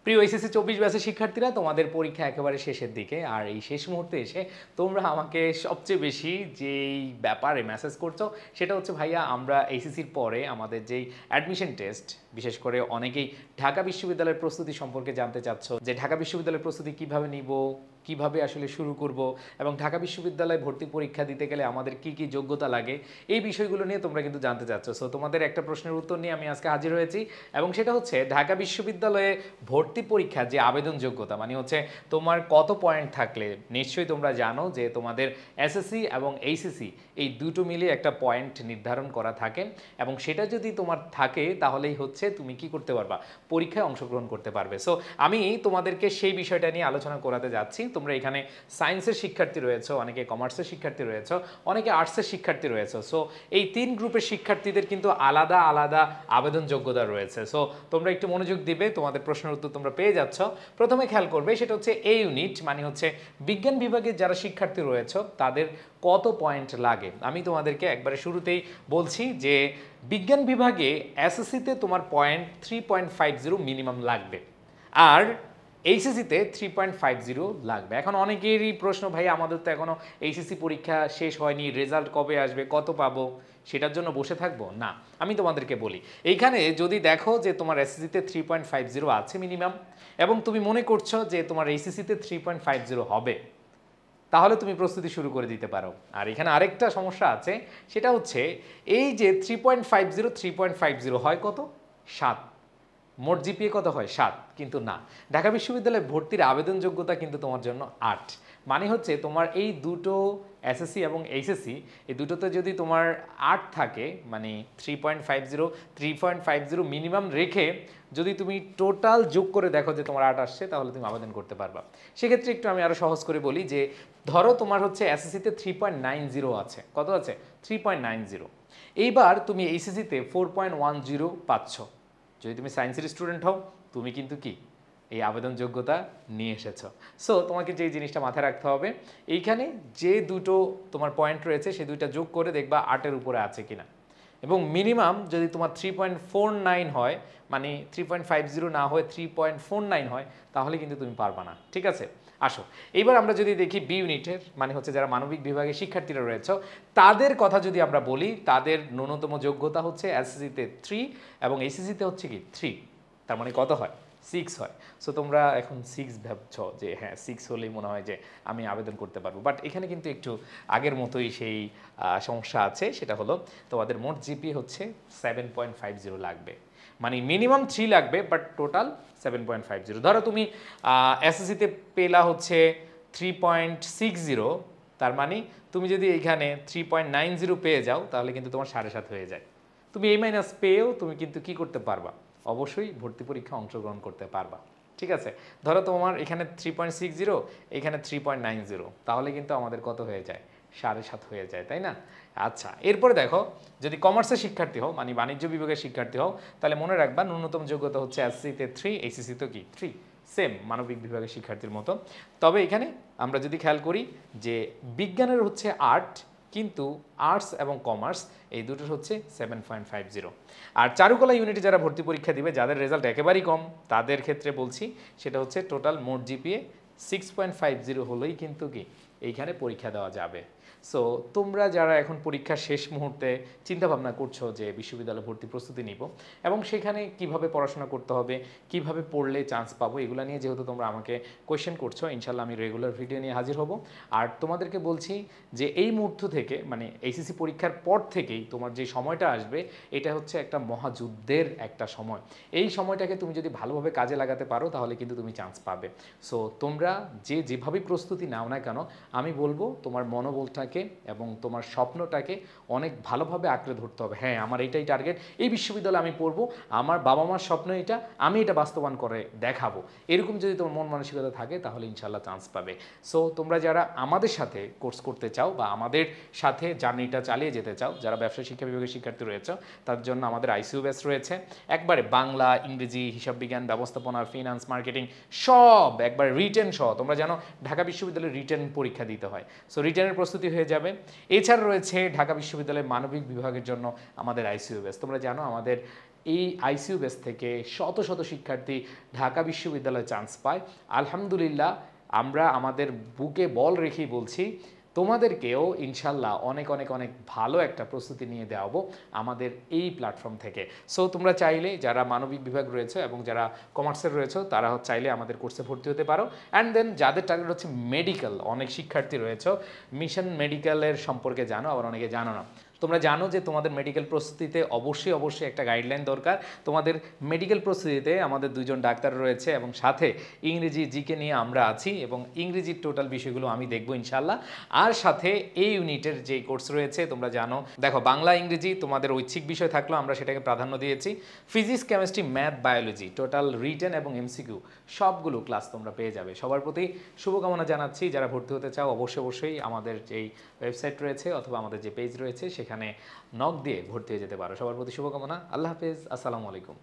প্রিয় এইচএসসি 24 ব্যাচের শিক্ষার্থীরা, তোমাদের পরীক্ষা একেবারে শেষের দিকে। আর এই শেষ মুহূর্তে এসে তোমরা আমাকে সবচেয়ে বেশি যেই ব্যাপারে মেসেজ করছো সেটা হচ্ছে, ভাইয়া আমরা এইচএসসির পরে আমাদের যেই অ্যাডমিশন টেস্ট, বিশেষ করে অনেকেই ঢাকা বিশ্ববিদ্যালয়ের প্রস্তুতি সম্পর্কে জানতে চাচ্ছ, যে ঢাকা বিশ্ববিদ্যালয়ের প্রস্তুতি কিভাবে নিব, কিভাবে আসলে শুরু করব, এবং ঢাকা বিশ্ববিদ্যালয়ে ভর্তি পরীক্ষা দিতে গেলে আমাদের কি কি যোগ্যতা লাগে, এই বিষয়গুলো নিয়ে তোমরা কিন্তু জানতে চাচ্ছ। সো তোমাদের একটা প্রশ্নের উত্তর নিয়ে আমি আজকে হাজির হয়েছি, এবং সেটা হচ্ছে ঢাকা বিশ্ববিদ্যালয়ে ভর্তি পরীক্ষার যে আবেদন যোগ্যতা, মানে হচ্ছে তোমার কত পয়েন্ট থাকলে, নিশ্চয়ই তোমরা জানো যে তোমাদের এসএসসি এবং এইচএসসি এই দুটো মিলে একটা পয়েন্ট নির্ধারণ করা থাকে, এবং সেটা যদি তোমার থাকে তাহলেই হচ্ছে তুমি কি করতে পারবা, পরীক্ষায় অংশগ্রহণ করতে পারবে। সো আমি তোমাদেরকে সেই বিষয়টা নিয়ে আলোচনা করাতে যাচ্ছি। তোমরা এখানে সায়েন্সের শিক্ষার্থী রয়েছে, অনেকে কমার্সের শিক্ষার্থী রয়েছে, অনেকে আর্টসের শিক্ষার্থী রয়েছে। সো এই তিন গ্রুপের শিক্ষার্থীদের কিন্তু আলাদা আলাদা আবেদন যোগ্যতা রয়েছে। সো তোমরা একটু মনোযোগ দিবে, তোমাদের প্রশ্নের উত্তর তোমরা পেয়ে যাচ্ছ। প্রথমে খেয়াল করবে, সেটা হচ্ছে এ ইউনিট, মানে হচ্ছে বিজ্ঞান বিভাগের যারা শিক্ষার্থী রয়েছে তাদের কত পয়েন্ট লাগে। আমি তোমাদেরকে একবারে শুরুতেই বলছি যে বিজ্ঞান বিভাগে এসএসসিতে তোমার পয়েন্ট 3.50 মিনিমাম লাগবে, আর এইচএসসিতে 3.50 লাগবে। এখন অনেকেরই প্রশ্ন, ভাই আমাদের তো এখনও এইচএসসি পরীক্ষা শেষ হয়নি, রেজাল্ট কবে আসবে, কত পাবো, সেটার জন্য বসে থাকবো না। আমি তোমাদেরকে বলি, এইখানে যদি দেখো যে তোমার এসএসসিতে 3.50 আছে মিনিমাম, এবং তুমি মনে করছো যে তোমার এইচএসসিতে 3.50 হবে, তাহলে তুমি প্রস্তুতি শুরু করে দিতে পারো। আর এখানে আরেকটা সমস্যা আছে, সেটা হচ্ছে এই যে 3.50 হয় কত, 7। মোট জিপিএ কত হয়, 7, কিন্তু না, ঢাকা বিশ্ববিদ্যালয়ে ভর্তির আবেদন যোগ্যতা কিন্তু তোমার জন্য 8। মানে হচ্ছে তোমার এই দুটো এসএসসি এবং এইচএসসি, এই দুটোতে যদি তোমার 8 থাকে, মানে 3.50 মিনিমাম রেখে যদি তুমি টোটাল যোগ করে দেখো যে তোমার 8 আসছে, তাহলে তুমি আবেদন করতে পারবা। সেক্ষেত্রে একটু আমি আরও সহজ করে বলি যে ধরো তোমার হচ্ছে এসএসসিতে 3.90 আছে, কত আছে, 3.90। এইবার তুমি এইচএসসিতে 4.10 পাচ্ছ। যদি তুমি সায়েন্সের স্টুডেন্ট হও, তুমি কিন্তু কি এই আবেদন যোগ্যতা নিয়ে এসেছো। সো তোমাকে যেই জিনিসটা মাথায় রাখতে হবে, এইখানে যে দুটো তোমার পয়েন্ট রয়েছে সেই দুইটা যোগ করে দেখবা 8-এর উপরে আছে কিনা, এবং মিনিমাম যদি তোমার 3.49 হয়, মানে 3.50 না হয়ে 3.49 হয়, তাহলে কিন্তু তুমি পারবা না। ঠিক আছে, আসো এইবার আমরা যদি দেখি বি ইউনিটের, মানে হচ্ছে যারা মানবিক বিভাগের শিক্ষার্থীরা রয়েছে তাদের কথা যদি আমরা বলি, তাদের ন্যূনতম যোগ্যতা হচ্ছে এসএসসিতে 3 এবং এইচএসসিতে হচ্ছে কি 3, তার মানে কত হয়, 6 হয়। সো তোমরা এখন 6 ভাবছ যে হ্যাঁ 6 হলেই মনে হয় যে আমি আবেদন করতে পারবো, বাট এখানে কিন্তু একটু আগের মতোই সেই সমস্যা আছে। সেটা হলো তোমাদের মোট জিপি হচ্ছে 7.50 লাগবে, মানে মিনিমাম 3 লাগবে, বাট টোটাল 7.50। ধরো তুমি এসএসসিতে পেলা হচ্ছে 3.60, তার মানে তুমি যদি এইখানে 3.90 পেয়ে যাও, তাহলে কিন্তু তোমার 7.5 হয়ে যায়। তুমি এই মাইনাস পেয়েও তুমি কিন্তু কি করতে পারবা, অবশ্যই ভর্তি পরীক্ষা অংশগ্রহণ করতে পারবা। ঠিক আছে, ধরো তোমার এখানে 3.60, এখানে 3.90, তাহলে কিন্তু আমাদের কত হয়ে যায়, 7.5 হয়ে যায়, তাই না? আচ্ছা, এরপরে দেখো, যদি কমার্সের শিক্ষার্থী হও, মানে বাণিজ্য বিভাগের শিক্ষার্থী হও, তাহলে মনে রাখবা ন্যূনতম যোগ্যতা হচ্ছে এসএসসিতে 3, এইচএসসিতে কি 3, সেম মানবিক বিভাগের শিক্ষার্থীর মতো। তবে এখানে আমরা যদি খেয়াল করি যে বিজ্ঞানের হচ্ছে 8, কিন্তু আর্টস এবং কমার্স এই দুটোর হচ্ছে 7.50। আর চারুকলা ইউনিটে যারা ভর্তি পরীক্ষা দিবে, যাদের রেজাল্ট একেবারেই কম, তাদের ক্ষেত্রে বলছি সেটা হচ্ছে টোটাল মোট জিপিএ 6.50 হলেই কিন্তু কি এইখানে পরীক্ষা দেওয়া যাবে। সো তোমরা যারা এখন পরীক্ষার শেষ মুহূর্তে চিন্তা ভাবনা করছো যে বিশ্ববিদ্যালয়ে ভর্তি প্রস্তুতি নিব, এবং সেখানে কিভাবে পড়াশোনা করতে হবে, কিভাবে পড়লে চান্স পাবো, এগুলো নিয়ে যেহেতু তোমরা আমাকে কোয়েশ্চেন করছো, ইনশাল্লাহ আমি রেগুলার ভিডিও নিয়ে হাজির হব। আর তোমাদেরকে বলছি যে এই মুহূর্ত থেকে, মানে এইচএসসি পরীক্ষার পর থেকেই তোমার যে সময়টা আসবে, এটা হচ্ছে একটা মহাযুদ্ধের একটা সময়। এই সময়টাকে তুমি যদি ভালোভাবে কাজে লাগাতে পারো, তাহলে কিন্তু তুমি চান্স পাবে। সো তোমরা যেভাবেই প্রস্তুতি নাও না কেন, আমি বলবো তোমার মনোবলটাকে এবং তোমার স্বপ্নটাকে অনেক ভালোভাবে আঁকড়ে ধরতে হবে। হ্যাঁ, আমার এইটাই টার্গেট, এই বিশ্ববিদ্যালয়ে আমি পড়বো, আমার বাবা মার স্বপ্ন এটা, আমি এটা বাস্তবায়ন করে দেখাবো। এরকম যদি তোমার মন মানসিকতা থাকে, তাহলে ইনশাল্লাহ চান্স পাবে। সো তোমরা যারা আমাদের সাথে কোর্স করতে চাও বা আমাদের সাথে জার্নিটা চালিয়ে যেতে চাও, যারা ব্যবসায় শিক্ষা বিভাগের শিক্ষার্থী রয়েছে, তার জন্য আমাদের আইসিইউ ব্যাচ রয়েছে। একবারে বাংলা, ইংরেজি, হিসাব বিজ্ঞান, ব্যবস্থাপনা, ফিনান্স, মার্কেটিং সব একবার রিটেন সহ। তোমরা জানো ঢাকা বিশ্ববিদ্যালয়ে রিটেন পরীক্ষা দিতে হয়, সো রিটেনের প্রস্তুতি হয়ে যাবে। এছাড়া রয়েছে ঢাকা বিশ্ববিদ্যালয়ের মানবিক বিভাগের জন্য আমাদের আইসিইউ ব্যাচ। তোমরা জানো আমাদের এই আইসিইউ বেস থেকে শত শত শিক্ষার্থী ঢাকা বিশ্ববিদ্যালয়ে চান্স পায়। আলহামদুলিল্লাহ, আমরা আমাদের বুকে বল রেখেই বলছি, তোমাদেরকেও ইনশাল্লাহ অনেক অনেক অনেক ভালো একটা প্রস্তুতি নিয়ে দেওয়াবো আমাদের এই প্ল্যাটফর্ম থেকে। সো তোমরা চাইলে যারা মানবিক বিভাগ রয়েছে এবং যারা কমার্সের রয়েছে তারা চাইলে আমাদের কোর্সে ভর্তি হতে পারো। অ্যান্ড দেন যাদের টার্গেট হচ্ছে মেডিকেল, অনেক শিক্ষার্থী রয়েছে মিশন মেডিকেলের সম্পর্কে জানো, আবার অনেকে জানো না। তোমরা জানো যে তোমাদের মেডিকেল প্রস্তুতিতে অবশ্যই অবশ্যই একটা গাইডলাইন দরকার। তোমাদের মেডিকেল প্রস্তুতিতে আমাদের দুজন ডাক্তার রয়েছে এবং সাথে ইংরেজি জিকে নিয়ে আমরা আছি এবং ইংরেজির টোটাল বিষয়গুলো আমি দেখবো ইনশাল্লাহ। আর সাথে এই ইউনিটের যে কোর্স রয়েছে তোমরা জানো, দেখো বাংলা ইংরেজি তোমাদের ঐচ্ছিক বিষয় থাকলেও আমরা সেটাকে প্রাধান্য দিয়েছি। Physics, chemistry, math, biology total written এবং এমসিকিউ সবগুলো ক্লাস তোমরা পেয়ে যাবে। সবার প্রতি শুভকামনা জানাচ্ছি। যারা ভর্তি হতে চাও অবশ্যই আমাদের যেই ওয়েবসাইট রয়েছে অথবা আমাদের যে পেজ রয়েছে সেখানে নক দিয়ে ভর্তি হয়ে যেতে পারো। সবার প্রতি শুভকামনা। আল্লাহ হাফেজ, আসসালামু আলাইকুম।